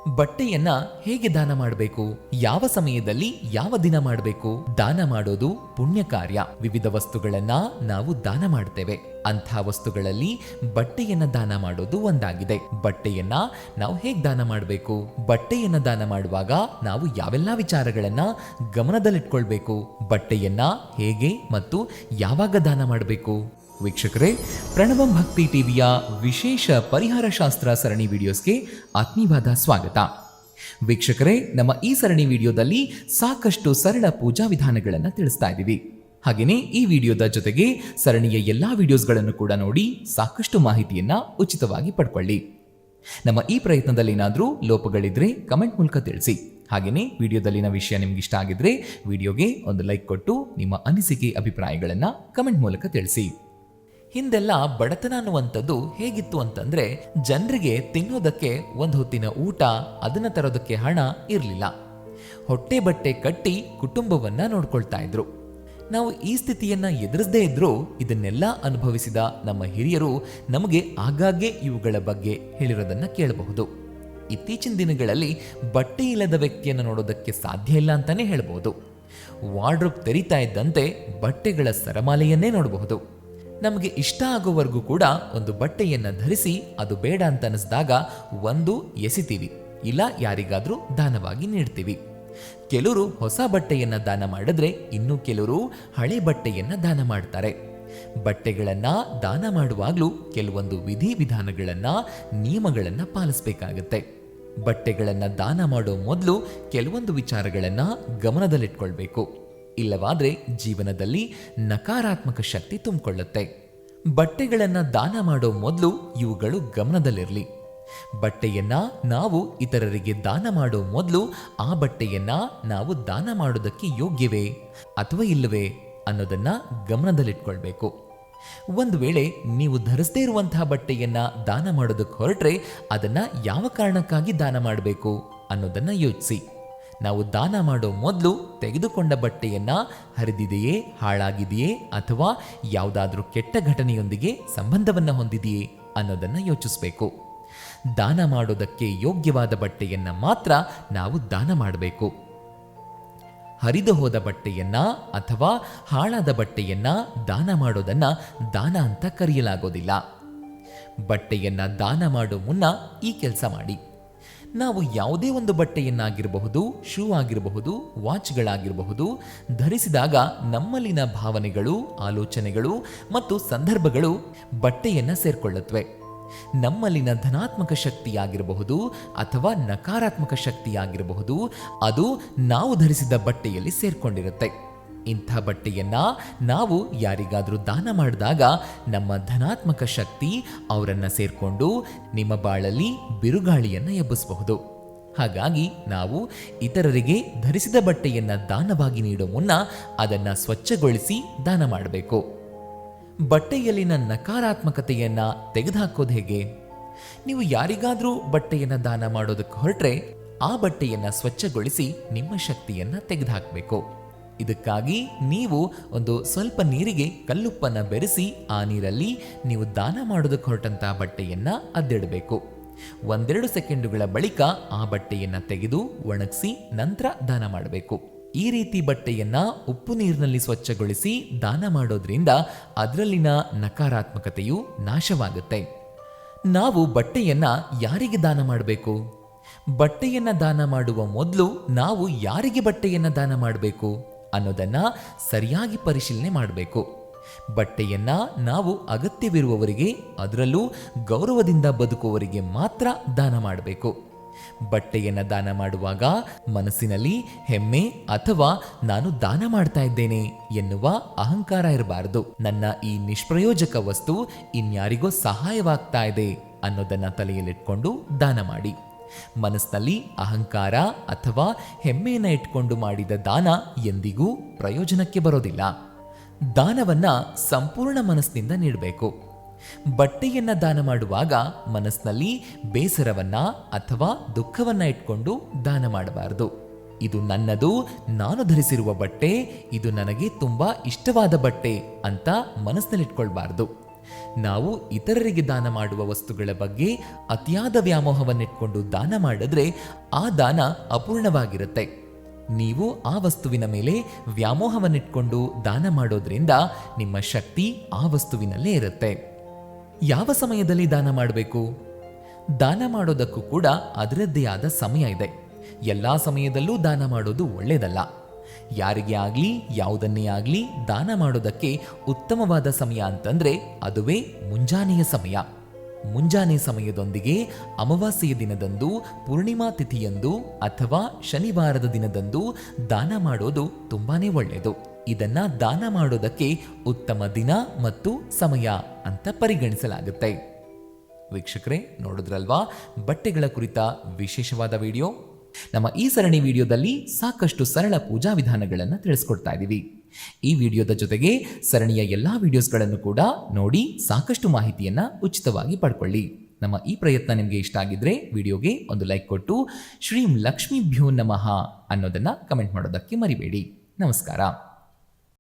ಬಟ್ಟೆಯನ್ನ ಹೇಗೆ ದಾನ ಮಾಡಬೇಕು, ಯಾವ ಸಮಯದಲ್ಲಿ ಯಾವ ದಿನ ಮಾಡಬೇಕು? ದಾನ ಮಾಡೋದು ಪುಣ್ಯ ಕಾರ್ಯ. ವಿವಿಧ ವಸ್ತುಗಳನ್ನ ನಾವು ದಾನ ಮಾಡ್ತೇವೆ. ಅಂಥ ವಸ್ತುಗಳಲ್ಲಿ ಬಟ್ಟೆಯನ್ನ ದಾನ ಮಾಡೋದು ಒಂದಾಗಿದೆ. ಬಟ್ಟೆಯನ್ನ ನಾವು ಹೇಗೆ ದಾನ ಮಾಡಬೇಕು? ಬಟ್ಟೆಯನ್ನ ದಾನ ಮಾಡುವಾಗ ನಾವು ಯಾವೆಲ್ಲ ವಿಚಾರಗಳನ್ನ ಗಮನದಲ್ಲಿಟ್ಕೊಳ್ಬೇಕು? ಬಟ್ಟೆಯನ್ನ ಹೇಗೆ ಮತ್ತು ಯಾವಾಗ ದಾನ ಮಾಡಬೇಕು? ವೀಕ್ಷಕರೇ, ಪ್ರಣವಂ ಭಕ್ತಿ ಟಿವಿಯ ವಿಶೇಷ ಪರಿಹಾರ ಶಾಸ್ತ್ರ ಸರಣಿ ವಿಡಿಯೋಸ್ಗೆ ಆತ್ಮೀಯವಾದ ಸ್ವಾಗತ. ವೀಕ್ಷಕರೇ, ನಮ್ಮ ಈ ಸರಣಿ ವಿಡಿಯೋದಲ್ಲಿ ಸಾಕಷ್ಟು ಸರಳ ಪೂಜಾ ವಿಧಾನಗಳನ್ನು ತಿಳಿಸ್ತಾ ಇದ್ದೀವಿ. ಹಾಗೆಯೇ ಈ ವಿಡಿಯೋದ ಜೊತೆಗೆ ಸರಣಿಯ ಎಲ್ಲಾ ವಿಡಿಯೋಸ್ಗಳನ್ನು ಕೂಡ ನೋಡಿ ಸಾಕಷ್ಟು ಮಾಹಿತಿಯನ್ನ ಉಚಿತವಾಗಿ ಪಡ್ಕೊಳ್ಳಿ. ನಮ್ಮ ಈ ಪ್ರಯತ್ನದಲ್ಲಿ ಏನಾದರೂ ಲೋಪಗಳಿದ್ರೆ ಕಮೆಂಟ್ ಮೂಲಕ ತಿಳಿಸಿ. ಹಾಗೆಯೇ ವಿಡಿಯೋದಲ್ಲಿನ ವಿಷಯ ನಿಮ್ಗೆ ಇಷ್ಟ ಆಗಿದ್ರೆ ವಿಡಿಯೋಗೆ ಒಂದು ಲೈಕ್ ಕೊಟ್ಟು ನಿಮ್ಮ ಅನಿಸಿಕೆ ಅಭಿಪ್ರಾಯಗಳನ್ನ ಕಮೆಂಟ್ ಮೂಲಕ ತಿಳಿಸಿ. ಹಿಂದೆಲ್ಲ ಬಡತನ ಅನ್ನುವಂಥದ್ದು ಹೇಗಿತ್ತು ಅಂತಂದ್ರೆ, ಜನರಿಗೆ ತಿನ್ನೋದಕ್ಕೆ ಒಂದು ಹೊತ್ತಿನ ಊಟ, ಅದನ್ನ ತರೋದಕ್ಕೆ ಹಣ ಇರಲಿಲ್ಲ. ಹೊಟ್ಟೆ ಬಟ್ಟೆ ಕಟ್ಟಿ ಕುಟುಂಬವನ್ನ ನೋಡ್ಕೊಳ್ತಾ ಇದ್ರು. ನಾವು ಈ ಸ್ಥಿತಿಯನ್ನ ಎದುರಿಸದೇ ಇದ್ರೂ ಇದನ್ನೆಲ್ಲ ಅನುಭವಿಸಿದ ನಮ್ಮ ಹಿರಿಯರು ನಮಗೆ ಆಗಾಗ್ಗೆ ಇವುಗಳ ಬಗ್ಗೆ ಹೇಳಿರೋದನ್ನ ಕೇಳಬಹುದು. ಇತ್ತೀಚಿನ ದಿನಗಳಲ್ಲಿ ಬಟ್ಟೆ ಇಲ್ಲದ ವ್ಯಕ್ತಿಯನ್ನು ನೋಡೋದಕ್ಕೆ ಸಾಧ್ಯ ಇಲ್ಲ ಅಂತಾನೆ ಹೇಳ್ಬಹುದು. ವಾರ್ಡ್ರೋಬ್ ತೆರೀತಾ ಇದ್ದಂತೆ ಬಟ್ಟೆಗಳ ಸರಮಾಲೆಯನ್ನೇ ನೋಡಬಹುದು. ನಮಗೆ ಇಷ್ಟ ಆಗೋವರೆಗೂ ಕೂಡ ಒಂದು ಬಟ್ಟೆಯನ್ನ ಧರಿಸಿ ಅದು ಬೇಡ ಅಂತ ಅನಿಸಿದಾಗ ಒಂದು ಎಸಿತೀವಿ, ಇಲ್ಲ ಯಾರಿಗಾದ್ರೂ ದಾನವಾಗಿ ನೀಡ್ತೀವಿ. ಕೆಲವರು ಹೊಸ ಬಟ್ಟೆಯನ್ನ ದಾನ ಮಾಡಿದ್ರೆ ಇನ್ನು ಕೆಲವರು ಹಳೆ ಬಟ್ಟೆಯನ್ನ ದಾನ ಮಾಡ್ತಾರೆ. ಬಟ್ಟೆಗಳನ್ನ ದಾನ ಮಾಡುವಾಗ್ಲೂ ಕೆಲವೊಂದು ವಿಧಿ ವಿಧಾನಗಳನ್ನ, ನಿಯಮಗಳನ್ನ ಪಾಲಿಸಬೇಕಾಗತ್ತೆ. ಬಟ್ಟೆಗಳನ್ನ ದಾನ ಮಾಡೋ ಮೊದಲು ಕೆಲವೊಂದು ವಿಚಾರಗಳನ್ನ ಗಮನದಲ್ಲಿಟ್ಕೊಳ್ಬೇಕು. ಇಲ್ಲವಾದ್ರೆ ಜೀವನದಲ್ಲಿ ನಕಾರಾತ್ಮಕ ಶಕ್ತಿ ತುಂಬಿಕೊಳ್ಳುತ್ತೆ. ಬಟ್ಟೆಗಳನ್ನ ದಾನ ಮಾಡೋ ಮೊದಲು ಇವುಗಳು ಗಮನದಲ್ಲಿರಲಿ. ಬಟ್ಟೆಯನ್ನ ನಾವು ಇತರರಿಗೆ ದಾನ ಮಾಡೋ ಮೊದಲು ಆ ಬಟ್ಟೆಯನ್ನ ನಾವು ದಾನ ಮಾಡೋದಕ್ಕೆ ಯೋಗ್ಯವೇ ಅಥವಾ ಇಲ್ಲವೇ ಅನ್ನೋದನ್ನ ಗಮನದಲ್ಲಿಟ್ಕೊಳ್ಬೇಕು. ಒಂದು ವೇಳೆ ನೀವು ಧರಿಸದೇ ಇರುವಂತಹ ಬಟ್ಟೆಯನ್ನ ದಾನ ಮಾಡೋದಕ್ಕೆ ಹೊರಟ್ರೆ ಅದನ್ನ ಯಾವ ಕಾರಣಕ್ಕಾಗಿ ದಾನ ಮಾಡಬೇಕು ಅನ್ನೋದನ್ನ ಯೋಚಿಸಿ. ನಾವು ದಾನ ಮಾಡೋ ಮೊದಲು ತೆಗೆದುಕೊಂಡ ಬಟ್ಟೆಯನ್ನ ಹರಿದಿದೆಯೇ, ಹಾಳಾಗಿದೆಯೇ, ಅಥವಾ ಯಾವುದಾದ್ರೂ ಕೆಟ್ಟ ಘಟನೆಯೊಂದಿಗೆ ಸಂಬಂಧವನ್ನ ಹೊಂದಿದೆಯೇ ಅನ್ನೋದನ್ನ ಯೋಚಿಸಬೇಕು. ದಾನ ಮಾಡೋದಕ್ಕೆ ಯೋಗ್ಯವಾದ ಬಟ್ಟೆಯನ್ನ ಮಾತ್ರ ನಾವು ದಾನ ಮಾಡಬೇಕು. ಹರಿದು ಹೋದ ಬಟ್ಟೆಯನ್ನ ಅಥವಾ ಹಾಳಾದ ಬಟ್ಟೆಯನ್ನ ದಾನ ಮಾಡೋದನ್ನ ದಾನ ಅಂತ ಕರೆಯಲಾಗೋದಿಲ್ಲ. ಬಟ್ಟೆಯನ್ನ ದಾನ ಮಾಡೋ ಮುನ್ನ ಈ ಕೆಲಸ ಮಾಡಿ. ನಾವು ಯಾವುದೇ ಒಂದು ಬಟ್ಟೆಯನ್ನಾಗಿರಬಹುದು, ಶೂ ಆಗಿರಬಹುದು, ವಾಚ್ಗಳಾಗಿರಬಹುದು ಧರಿಸಿದಾಗ ನಮ್ಮಲ್ಲಿನ ಭಾವನೆಗಳು, ಆಲೋಚನೆಗಳು ಮತ್ತು ಸಂದರ್ಭಗಳು ಬಟ್ಟೆಯನ್ನ ಸೇರ್ಕೊಳ್ಳುತ್ತವೆ. ನಮ್ಮಲ್ಲಿನ ಧನಾತ್ಮಕ ಶಕ್ತಿಯಾಗಿರಬಹುದು ಅಥವಾ ನಕಾರಾತ್ಮಕ ಶಕ್ತಿಯಾಗಿರಬಹುದು, ಅದು ನಾವು ಧರಿಸಿದ ಬಟ್ಟೆಯಲ್ಲಿ ಸೇರ್ಕೊಂಡಿರುತ್ತೆ. ಇಂಥ ಬಟ್ಟೆಯನ್ನ ನಾವು ಯಾರಿಗಾದ್ರೂ ದಾನ ಮಾಡಿದಾಗ ನಮ್ಮ ಧನಾತ್ಮಕ ಶಕ್ತಿ ಅವರನ್ನ ಸೇರ್ಕೊಂಡು ನಿಮ್ಮ ಬಾಳಲ್ಲಿ ಬಿರುಗಾಳಿಯನ್ನ ಎಬ್ಬಿಸಬಹುದು. ಹಾಗಾಗಿ ನಾವು ಇತರರಿಗೆ ಧರಿಸಿದ ಬಟ್ಟೆಯನ್ನ ದಾನವಾಗಿ ನೀಡೋ ಮುನ್ನ ಅದನ್ನ ಸ್ವಚ್ಛಗೊಳಿಸಿ ದಾನ ಮಾಡಬೇಕು. ಬಟ್ಟೆಯಲ್ಲಿನ ನಕಾರಾತ್ಮಕತೆಯನ್ನ ತೆಗೆದುಹಾಕೋದು ಹೇಗೆ? ನೀವು ಯಾರಿಗಾದ್ರೂ ಬಟ್ಟೆಯನ್ನ ದಾನ ಮಾಡೋದಕ್ಕೆ ಹೊರಟ್ರೆ ಆ ಬಟ್ಟೆಯನ್ನ ಸ್ವಚ್ಛಗೊಳಿಸಿ ನಿಮ್ಮ ಶಕ್ತಿಯನ್ನ ತೆಗೆದುಹಾಕಬೇಕು. ಇದಕ್ಕಾಗಿ ನೀವು ಒಂದು ಸ್ವಲ್ಪ ನೀರಿಗೆ ಕಲ್ಲುಪ್ಪನ್ನ ಬೆರೆಸಿ ಆ ನೀರಲ್ಲಿ ನೀವು ದಾನ ಮಾಡೋದಕ್ಕೆ ಹೊರಟಂತಹ ಬಟ್ಟೆಯನ್ನ ಅದ್ದಿಡಬೇಕು. 1-2 ಸೆಕೆಂಡುಗಳ ಬಳಿಕ ಆ ಬಟ್ಟೆಯನ್ನ ತೆಗೆದು ಒಣಗಿಸಿ ನಂತರ ದಾನ ಮಾಡಬೇಕು. ಈ ರೀತಿ ಬಟ್ಟೆಯನ್ನ ಉಪ್ಪು ನೀರಿನಲ್ಲಿ ಸ್ವಚ್ಛಗೊಳಿಸಿ ದಾನ ಮಾಡೋದ್ರಿಂದ ಅದರಲ್ಲಿನ ನಕಾರಾತ್ಮಕತೆಯು ನಾಶವಾಗುತ್ತೆ. ನಾವು ಬಟ್ಟೆಯನ್ನ ಯಾರಿಗೆ ದಾನ ಮಾಡಬೇಕು? ಬಟ್ಟೆಯನ್ನ ದಾನ ಮಾಡುವ ಮೊದಲು ನಾವು ಯಾರಿಗೆ ಬಟ್ಟೆಯನ್ನ ದಾನ ಮಾಡಬೇಕು ಅನ್ನೋದನ್ನ ಸರಿಯಾಗಿ ಪರಿಶೀಲನೆ ಮಾಡಬೇಕು. ಬಟ್ಟೆಯನ್ನ ನಾವು ಅಗತ್ಯವಿರುವವರಿಗೆ, ಅದರಲ್ಲೂ ಗೌರವದಿಂದ ಬದುಕುವವರಿಗೆ ಮಾತ್ರ ದಾನ ಮಾಡಬೇಕು. ಬಟ್ಟೆಯನ್ನ ದಾನ ಮಾಡುವಾಗ ಮನಸ್ಸಿನಲ್ಲಿ ಹೆಮ್ಮೆ ಅಥವಾ ನಾನು ದಾನ ಮಾಡ್ತಾ ಇದ್ದೇನೆ ಎನ್ನುವ ಅಹಂಕಾರ ಇರಬಾರದು. ನನ್ನ ಈ ನಿಷ್ಪ್ರಯೋಜಕ ವಸ್ತು ಇನ್ಯಾರಿಗೋ ಸಹಾಯವಾಗ್ತಾ ಇದೆ ಅನ್ನೋದನ್ನ ತಲೆಯಲ್ಲಿಟ್ಕೊಂಡು ದಾನ ಮಾಡಿ. ಮನಸ್ಸಿನಲ್ಲಿ ಅಹಂಕಾರ ಅಥವಾ ಹೆಮ್ಮೆಯನ್ನ ಇಟ್ಕೊಂಡು ಮಾಡಿದ ದಾನ ಎಂದಿಗೂ ಪ್ರಯೋಜನಕ್ಕೆ ಬರೋದಿಲ್ಲ. ದಾನವನ್ನ ಸಂಪೂರ್ಣ ಮನಸ್ಸಿನಿಂದ ನೀಡಬೇಕು. ಬಟ್ಟೆಯನ್ನ ದಾನ ಮಾಡುವಾಗ ಮನಸ್ಸಿನಲ್ಲಿ ಬೇಸರವನ್ನ ಅಥವಾ ದುಃಖವನ್ನ ಇಟ್ಕೊಂಡು ದಾನ ಮಾಡಬಾರದು. ಇದು ನನ್ನದು, ನಾನು ಧರಿಸಿರುವ ಬಟ್ಟೆ, ಇದು ನನಗೆ ತುಂಬಾ ಇಷ್ಟವಾದ ಬಟ್ಟೆ ಅಂತ ಮನಸ್ಸಿನಲ್ಲಿಟ್ಕೊಳ್ಬಾರ್ದು. ನಾವು ಇತರರಿಗೆ ದಾನ ಮಾಡುವ ವಸ್ತುಗಳ ಬಗ್ಗೆ ಅತಿಯಾದ ವ್ಯಾಮೋಹವನ್ನಿಟ್ಕೊಂಡು ದಾನ ಮಾಡಿದ್ರೆ ಆ ದಾನ ಅಪೂರ್ಣವಾಗಿರುತ್ತೆ. ನೀವು ಆ ವಸ್ತುವಿನ ಮೇಲೆ ವ್ಯಾಮೋಹವನ್ನಿಟ್ಕೊಂಡು ದಾನ ಮಾಡೋದ್ರಿಂದ ನಿಮ್ಮ ಶಕ್ತಿ ಆ ವಸ್ತುವಿನಲ್ಲೇ ಇರುತ್ತೆ. ಯಾವ ಸಮಯದಲ್ಲಿ ದಾನ ಮಾಡಬೇಕು? ದಾನ ಮಾಡೋದಕ್ಕೂ ಕೂಡ ಅದರದ್ದೇ ಆದ ಸಮಯ ಇದೆ. ಎಲ್ಲ ಸಮಯದಲ್ಲೂ ದಾನ ಮಾಡೋದು ಒಳ್ಳೆಯದಲ್ಲ. ಯಾರಿಗೆ ಆಗಲಿ ಯಾವುದನ್ನೇ ಆಗಲಿ ದಾನ ಮಾಡೋದಕ್ಕೆ ಉತ್ತಮವಾದ ಸಮಯ ಅಂತಂದ್ರೆ ಅದುವೇ ಮುಂಜಾನೆಯ ಸಮಯ. ಮುಂಜಾನೆ ಸಮಯದೊಂದಿಗೆ ಅಮಾವಾಸ್ಯೆಯ ದಿನದಂದು, ಪೂರ್ಣಿಮಾ ತಿಥಿಯಂದು ಅಥವಾ ಶನಿವಾರದ ದಿನದಂದು ದಾನ ಮಾಡೋದು ತುಂಬಾನೇ ಒಳ್ಳೆಯದು. ಇದನ್ನ ದಾನ ಮಾಡೋದಕ್ಕೆ ಉತ್ತಮ ದಿನ ಮತ್ತು ಸಮಯ ಅಂತ ಪರಿಗಣಿಸಲಾಗುತ್ತೆ. ವೀಕ್ಷಕರೇ, ನೋಡಿದ್ರಲ್ವಾ ಬಟ್ಟೆಗಳ ಕುರಿತ ವಿಶೇಷವಾದ ವಿಡಿಯೋ. ನಮ್ಮ ಈ ಸರಣಿ ವಿಡಿಯೋದಲ್ಲಿ ಸಾಕಷ್ಟು ಸರಳ ಪೂಜಾ ವಿಧಾನಗಳನ್ನು ತಿಳಿಸ್ಕೊಡ್ತಾ ಇದ್ದೀವಿ. ಈ ವಿಡಿಯೋದ ಜೊತೆಗೆ ಸರಣಿಯ ಎಲ್ಲಾ ವಿಡಿಯೋಸ್ಗಳನ್ನು ಕೂಡ ನೋಡಿ ಸಾಕಷ್ಟು ಮಾಹಿತಿಯನ್ನ ಉಚಿತವಾಗಿ ಪಡ್ಕೊಳ್ಳಿ. ನಮ್ಮ ಈ ಪ್ರಯತ್ನ ನಿಮಗೆ ಇಷ್ಟ ಆಗಿದ್ರೆ ವಿಡಿಯೋಗೆ ಒಂದು ಲೈಕ್ ಕೊಟ್ಟು ಶ್ರೀಂ ಲಕ್ಷ್ಮೀಭ್ಯೋ ನಮಃ ಅನ್ನೋದನ್ನ ಕಮೆಂಟ್ ಮಾಡೋದಕ್ಕೆ ಮರಿಬೇಡಿ. ನಮಸ್ಕಾರ.